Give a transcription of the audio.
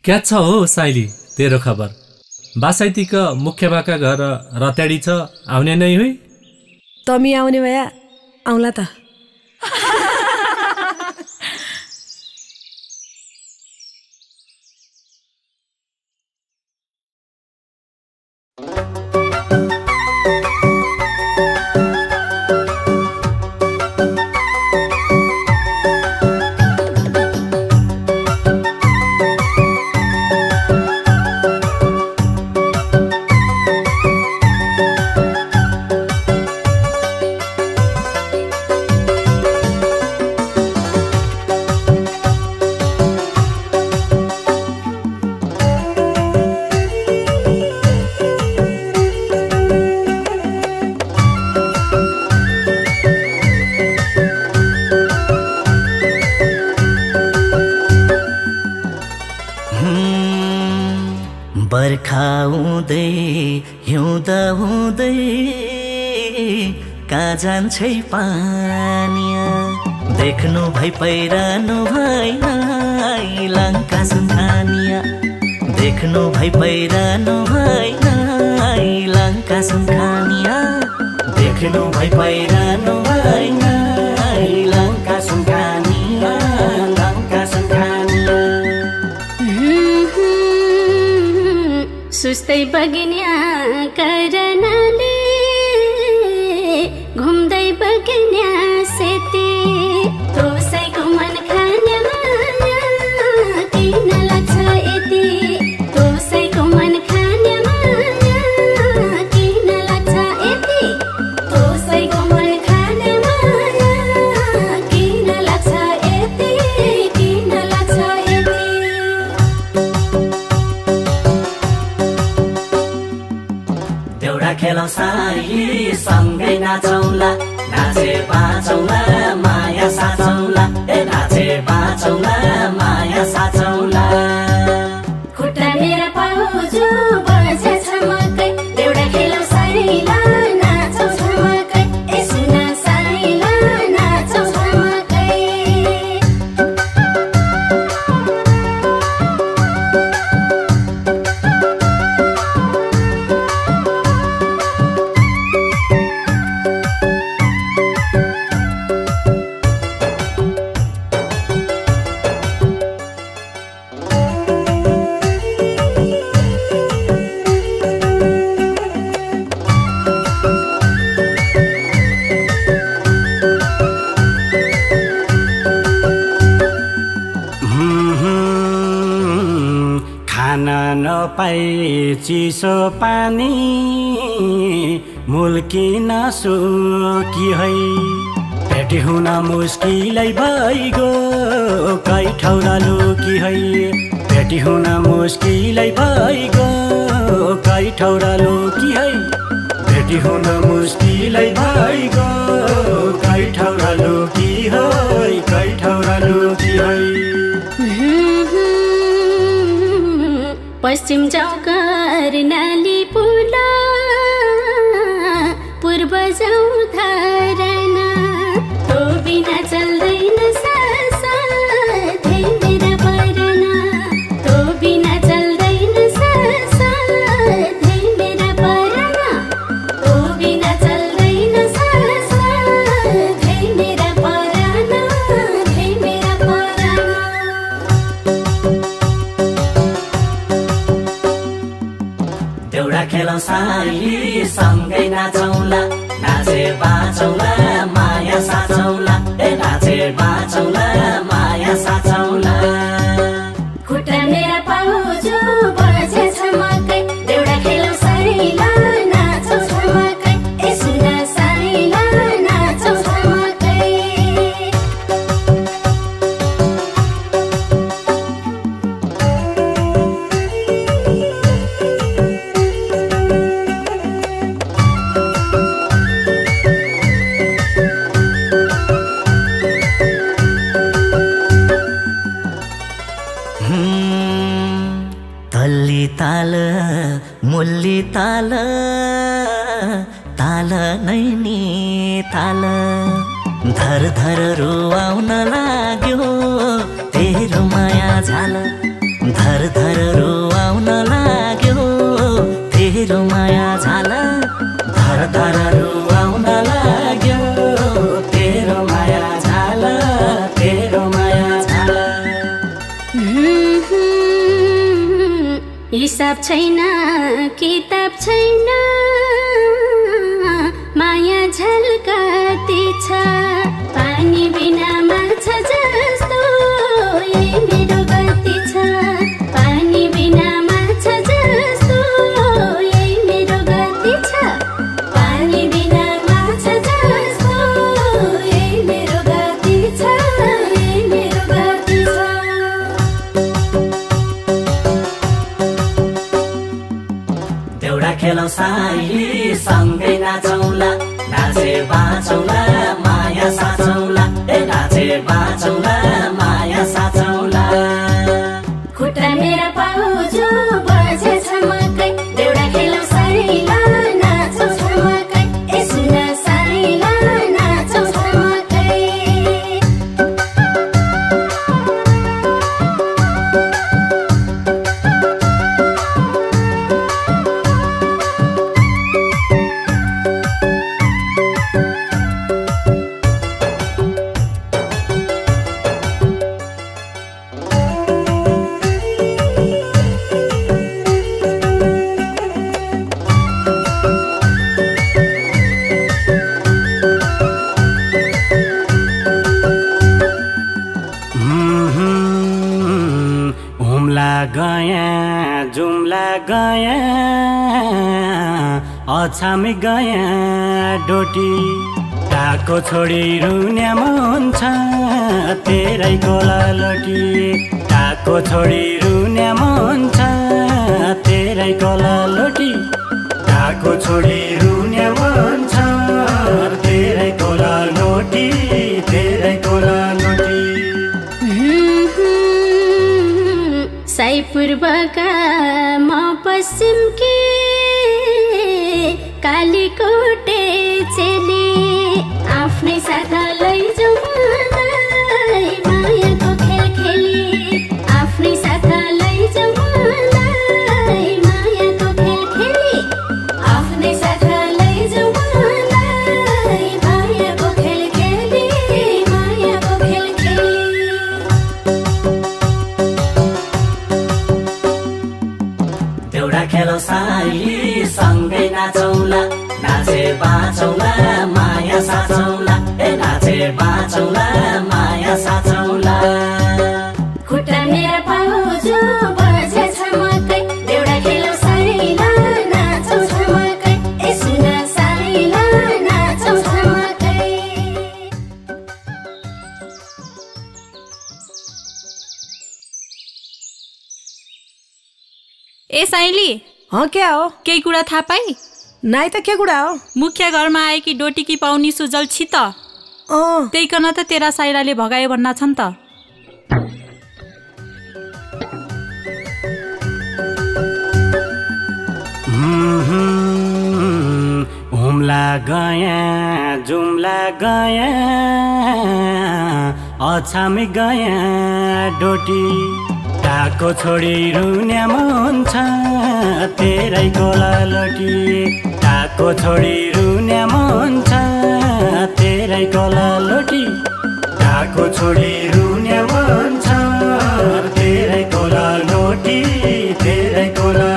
क्या छ हो साइली तेरो खबर? बासाइतीक मुख्यमाका घर रत्याडी छ, आउने नै हुई? तमी आउने भया आउला त। बर्खा हुँदै हिउँदा हुँदै कहाँ जान्छै पानिया, देख्नु भई पहिरनु भएन लङ्का सुनखानिया, देख्नु भई पहिरनु भएन लङ्का सुनखानिया, देख्नु भई पहिरनु भएन लङ्का सुनखानिया, लङ्का सुनखानिया। सुस्तै बगिन्या करनाले घुम्दै बगिन्या सेती, तोसैको मन खाने माया किन लाग्छ यति, तोसैको मन खाने माया किन लाग्छ यति, तोसैको मन खाने माया किन लाग्छ यति, किन लाग्छ यति। देउडा खेलौँ सारी सँगै नाचौँला, नाचे बाँचौँला माया साचौँला, ए नाचे बाँचौँला माया साचौँला। खुट्टा मेरा पाउजु बजे छमकै, देउडा खेलौँ साइला नाचौँ छमकै, ए सुना साइला नाचौँ छमकै। खाना नपाई चिसो पानी मुल्किन सुकी है, भेटी हुन मुस्किलै भइगो कै ठौरा लुकी है, भेटी हुन मुस्किलै भइगो कै ठौरा लुकी है, भेटी हुन मुस्किलै भइगो कै ठौरा लुकी है, कै ठौरा लुकी है। पश्चिम जाउँ कर्णाली पुला, पूर्व जाउँ धारणा, तो बिना चल्दैन साथ मेरा परना, तो बिना चल्दैन साथ मेरा परना, तो बिना चल्दैन साथ मेरा परना, मेरा परना। देउडा खेलौँ सारी सँगै नाचौँला, नाचे बाँचौँला माया साचौँला, ए नाचे बाँचौँला माया साचौँला। खुट्टा मेरा पाउजु बजे छमकै, देउडा खेलौँ साइला नाचौँ छमकै, ए सुना साइला नाचौँ छमकै। तल्ली ताल मुल्ली ताल, ताल नै नि ताल, धर धर रुवाउन लाग्यो तेरो माया झाल, धर धर धर रुवाउन लाग्यो तेरो माया झाला धर धर रुवाउन लाग्यो तेरो माया झाला तेरो माया झाला हिसाब छैन किताब छैन माया झल्कती छ पानी बिना माछा जस्तो यही मेरो गति छ पानी बिना माछा जस्तो यही मेरो गति छ पानी बिना माछा जस्तो यही मेरो गति छ यही मेरो गति छ देउडा खेलौँ साइली सँगै नाचौँला नाचे बाँचौँला माया साचौँला ए नाचे बाँचौँला माया साचौँला खुट्टा मेरा पाउजो बजे छमकै देउडा खेलौँ साइला नाचौँ छमकै ए सुन साइला नाचौँ छमकै गया जुम्ला गया अछामी गया डोटी टाको छोडी रुन्या मन छ तेरै कोला लोटी टाको छोडी रुन्या मन छ तेरै कोला लोटी टाको छोडी रुन्या मन छ तेरै कोला लोटी तेरै कोला लोटी साई पूर्वका म पश्चिमकी कालीकोटे चेली आफ्नै साथा लैजाऊ मलाई मायाको खेल खेली आफ्नै साथा लैजाऊ मलाई मायाको खेल खेली आफ्नै साथा लैजाऊ मलाई मायाको खेल खेली मायाको खेल खेली देउडा खेलौँ साइली सँगै नाचौँला नाचे बाँचौँला माया साचौँला ए नाचे बाँचौँला माया साचौँला खुट्टा मेरा पाउजो बजे छमकै देउडा खेलौँ साइला नाचौँ छमकै ए सुन साइला नाचौँ छमकै ए साइली क्या हो केही कुरा थाहा पाई नाइ त के कुरा हो मुख्य घरमा आएकी डोटीकी पाउनी सुजल छित त्यहीकन त तेरा साइराले भगायो भन्न छन् त हुम्ला गया जुम्ला गया अछामी गया डोटी टाको छोडी रुन्या मन छ तेरै कोला लोटी टाको छोडी रुन्या मन छ तेरै कोला लोटी टाको छोडी रुन्या मन छ तेरै कोला लोटी तेरै कोला